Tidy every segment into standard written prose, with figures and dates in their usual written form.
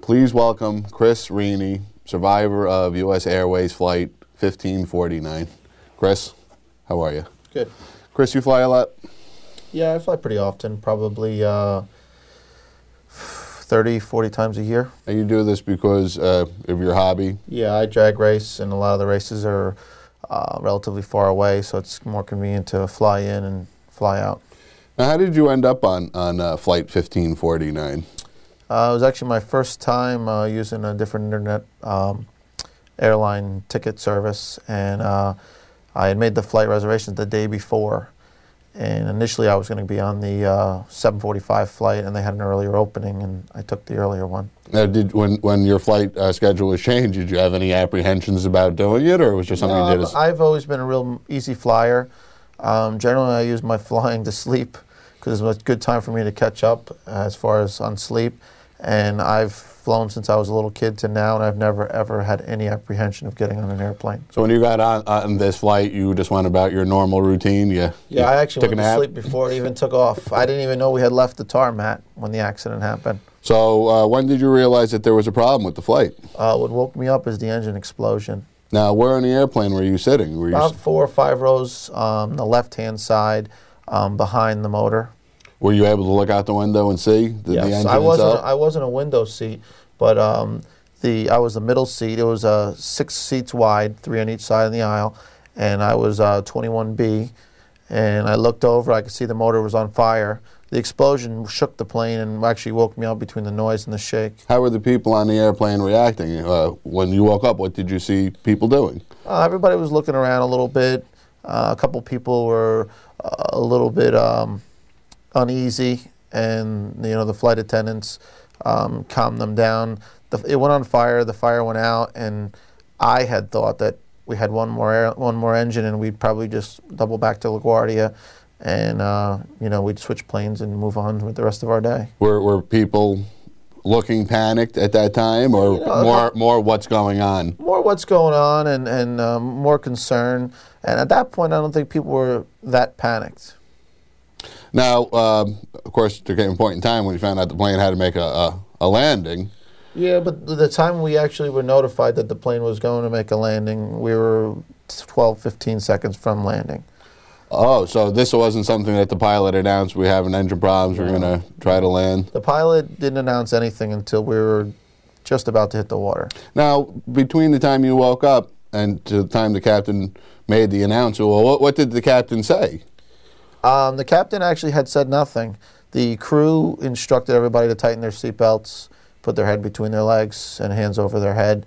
Please welcome Chris Rini, survivor of U.S. Airways Flight 1549. Chris, how are you? Good. Chris, you fly a lot? Yeah, I fly pretty often, probably 30, 40 times a year. And you do this because of your hobby? Yeah, I drag race, and a lot of the races are relatively far away, so it's more convenient to fly in and fly out. Now, how did you end up on Flight 1549? It was actually my first time using a different internet airline ticket service, and I had made the flight reservations the day before. And initially I was going to be on the 7:45 flight, and they had an earlier opening, and I took the earlier one. Now, when your flight schedule was changed, did you have any apprehensions about doing it, or was it just something you did? I've always been a real easy flyer. Generally I use my flying to sleep, because it's a good time for me to catch up as far as on sleep. And I've flown since I was a little kid to now, and I've never ever had any apprehension of getting on an airplane. So when you got on this flight, you just went about your normal routine? Yeah, I actually went to sleep before it even took off. I didn't even know we had left the tarmac when the accident happened. So when did you realize that there was a problem with the flight? What woke me up is the engine explosion. Now, where on the airplane were you sitting? About 4 or 5 rows on the left-hand side behind the motor. Were you able to look out the window and see the engine itself? I wasn't a window seat, but I was the middle seat. It was 6 seats wide, 3 on each side of the aisle, and I was 21B. And I looked over. I could see the motor was on fire. The explosion shook the plane and actually woke me up between the noise and the shake. How were the people on the airplane reacting? When you woke up, what did you see people doing? Everybody was looking around a little bit. A couple people were a little bit uneasy, and the flight attendants calmed them down. It went on fire. The fire went out, and I had thought that we had one more engine, and we'd probably just double back to LaGuardia, and we'd switch planes and move on with the rest of our day. Were people looking panicked at that time, or more what's going on? More what's going on, and more concern. And at that point, I don't think people were that panicked. Now, of course, there came a point in time when you found out the plane had to make a landing. Yeah, but the time we actually were notified that the plane was going to make a landing, we were 12, 15 seconds from landing. Oh, so this wasn't something that the pilot announced, we have an engine problems, we're going to try to land? The pilot didn't announce anything until we were just about to hit the water. Now, between the time you woke up and to the time the captain made the announcement, well, what did the captain say? The captain actually had said nothing. The crew instructed everybody to tighten their seatbelts, put their head between their legs and hands over their head,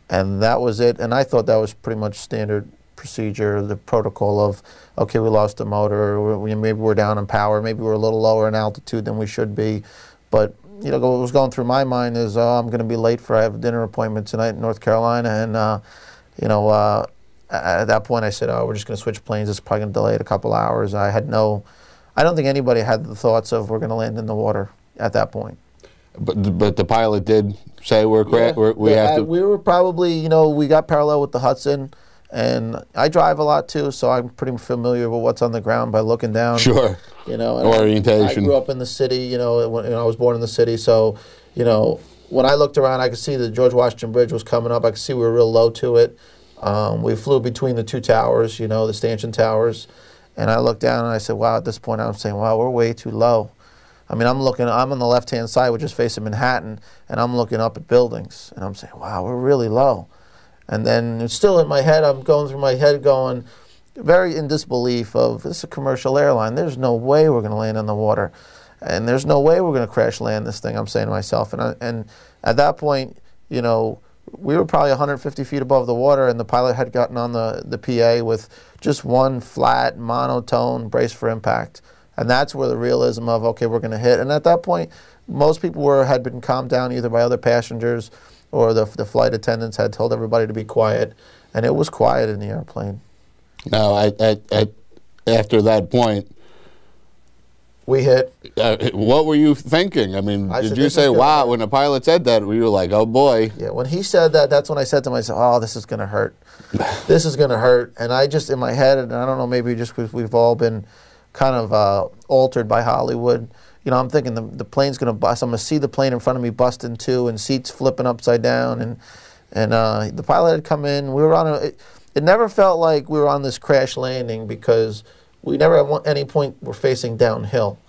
and that was it. And I thought that was pretty much standard procedure, the protocol of, okay, we lost the motor, maybe we're down in power, maybe we're a little lower in altitude than we should be. But what was going through my mind is, oh, I'm going to be late I have a dinner appointment tonight in North Carolina, and at that point I said, oh, we're just going to switch planes. It's probably going to delay it a couple hours. I don't think anybody had the thoughts of we're going to land in the water at that point. But the pilot did say we were probably, we got parallel with the Hudson, and I drive a lot too, so I'm pretty familiar with what's on the ground by looking down. Sure. Orientation. I grew up in the city, when I was born in the city, so, when I looked around, I could see the George Washington Bridge was coming up. I could see we were real low to it. We flew between the 2 towers, the stanchion towers, and I looked down and I said, wow, at this point I'm saying, wow, we're way too low. I mean, I'm on the left-hand side, which is facing Manhattan, and I'm looking up at buildings, and I'm saying, wow, we're really low. And then it's still in my head, I'm going through my head going, very in disbelief of, this is a commercial airline, there's no way we're going to land in the water, and there's no way we're going to crash land this thing, I'm saying to myself. And at that point, we were probably 150 feet above the water, and the pilot had gotten on the PA with just one flat, monotone brace for impact. And that's where the realism of, okay, we're going to hit. And at that point, most people had been calmed down either by other passengers or the flight attendants had told everybody to be quiet. And it was quiet in the airplane. Now, after that point, we hit. What were you thinking? I mean, did you say, wow, when the pilot said that, were you like, oh boy? Yeah, when he said that, that's when I said to myself, oh, this is going to hurt. This is going to hurt. And I just, in my head, and I don't know, maybe just because we've all been kind of altered by Hollywood, you know, I'm thinking the plane's going to bust. I'm going to see the plane in front of me bust in two and seats flipping upside down. And the pilot had come in. We were on it never felt like we were on this crash landing because we never at any point were facing downhill.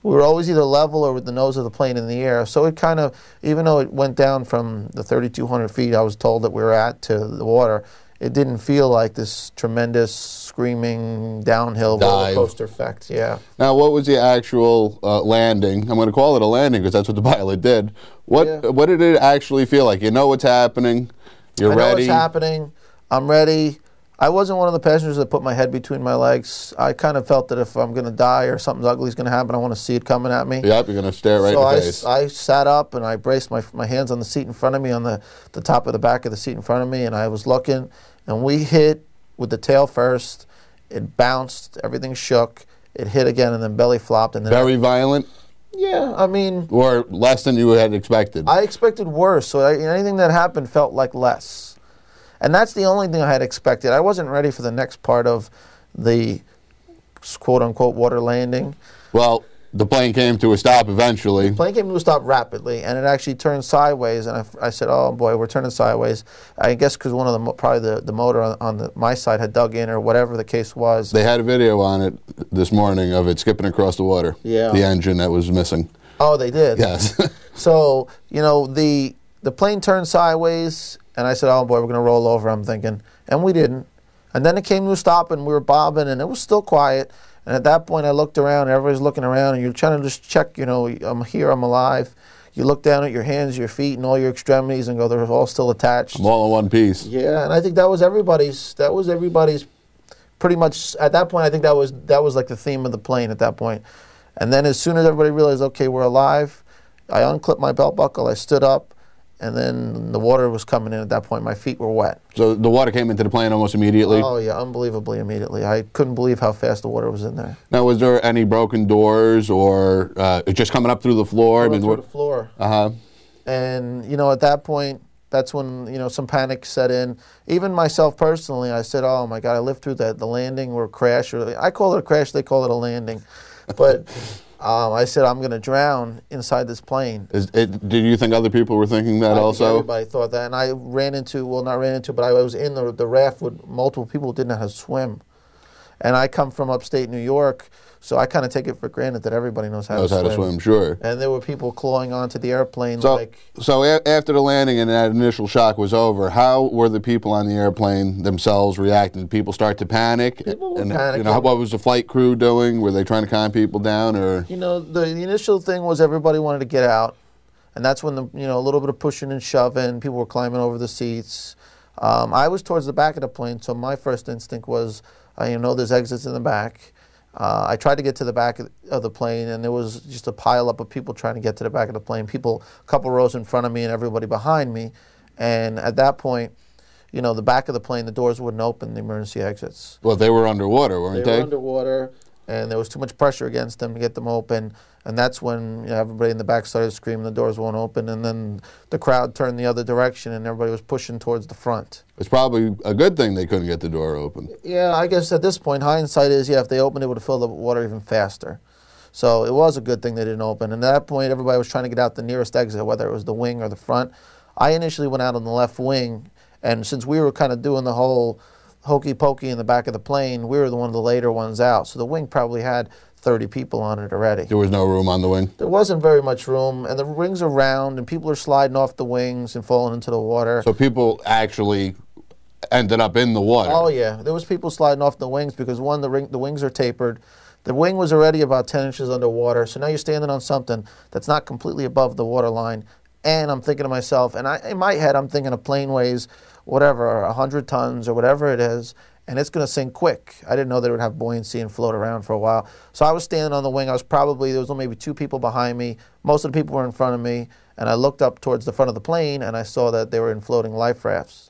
We were always either level or with the nose of the plane in the air. So it kind of, even though it went down from the 3,200 feet I was told that we were at to the water, it didn't feel like this tremendous screaming downhill roller coaster effect. Yeah. Now, what was the actual landing? I'm going to call it a landing because that's what the pilot did. What did it actually feel like? You know what's happening. You're ready. I know what's happening. I'm ready. I wasn't one of the passengers that put my head between my legs. I kind of felt that if I'm going to die or something ugly is going to happen, I want to see it coming at me. Yep, you're going to stare right in the face. I sat up and I braced my hands on the seat in front of me, on the top of the back of the seat in front of me, and I was looking, and we hit with the tail first. It bounced, everything shook. It hit again, and then belly flopped. And then very violent? Yeah, I mean... Or less than you had expected? I expected worse, so anything that happened felt like less. And that's the only thing I had expected. I wasn't ready for the next part of the quote-unquote water landing. Well, the plane came to a stop eventually. The plane came to a stop rapidly, and it actually turned sideways. And I said, "Oh boy, we're turning sideways." I guess because one of probably the motor on my side had dug in, or whatever the case was. They had a video on it this morning of it skipping across the water. Yeah. The engine that was missing. Oh, they did. Yes. So you know the plane turned sideways, and I said, "Oh boy, we're going to roll over." I'm thinking, and we didn't. And then it came to a stop, and we were bobbing, and it was still quiet. And at that point, I looked around, and everybody's looking around, and you're trying to just check, you know, I'm here, I'm alive. You look down at your hands, your feet, and all your extremities and go, they're all still attached. I'm all in one piece. Yeah, and I think that was everybody's pretty much, at that point, I think that was like the theme of the plane at that point. And then as soon as everybody realized, okay, we're alive, I unclipped my belt buckle, I stood up, and then the water was coming in at that point. My feet were wet. So the water came into the plane almost immediately? Oh, yeah, unbelievably immediately. I couldn't believe how fast the water was in there. Now, was there any broken doors or just coming up through the floor? Through the floor. Uh-huh. And, you know, at that point, that's when, you know, some panic set in. Even myself personally, I said, oh, my God, I lived through the landing or crash. I call it a crash, they call it a landing. But... I said, I'm going to drown inside this plane. Did you think other people were thinking that also? Everybody thought that. And I ran into, well, not ran into, but I was in the raft with multiple people who didn't know how to swim. And I come from upstate New York, so I kind of take it for granted that everybody knows how to swim. Knows how to swim, sure. And there were people clawing onto the airplane. So after the landing and that initial shock was over, how were the people on the airplane themselves reacting? Did people start to panic? People were panicking. You know, what was the flight crew doing? Were they trying to calm people down, or? You know, the initial thing was everybody wanted to get out, and that's when a little bit of pushing and shoving. People were climbing over the seats. I was towards the back of the plane, so my first instinct was, there's exits in the back. I tried to get to the back of the plane, and there was just a pile-up of people trying to get to the back of the plane. People, a couple rows in front of me and everybody behind me. And at that point, you know, the back of the plane, the doors wouldn't open, the emergency exits. Well, they were underwater, weren't they? They were underwater, and there was too much pressure against them to get them open. And that's when everybody in the back started screaming, the doors won't open. And then the crowd turned the other direction, and everybody was pushing towards the front. It's probably a good thing they couldn't get the door open. Yeah, I guess at this point, hindsight is, if they opened, it would have filled the water even faster. So it was a good thing they didn't open. And at that point, everybody was trying to get out the nearest exit, whether it was the wing or the front. I initially went out on the left wing, and since we were kind of doing the whole hokey pokey in the back of the plane, we were one of the later ones out. So the wing probably had 30 people on it already. There was no room on the wing? There wasn't very much room, and the wings are round, and people are sliding off the wings and falling into the water. So people actually ended up in the water? Oh, yeah. There was people sliding off the wings because, one, the wings are tapered. The wing was already about 10 inches underwater, so now you're standing on something that's not completely above the water line. And I'm thinking to myself, and in my head, I'm thinking a plane weighs, whatever, 100 tons or whatever it is, and it's going to sink quick. I didn't know they would have buoyancy and float around for a while. So I was standing on the wing. There was maybe 2 people behind me. Most of the people were in front of me. And I looked up towards the front of the plane, and I saw that they were in floating life rafts.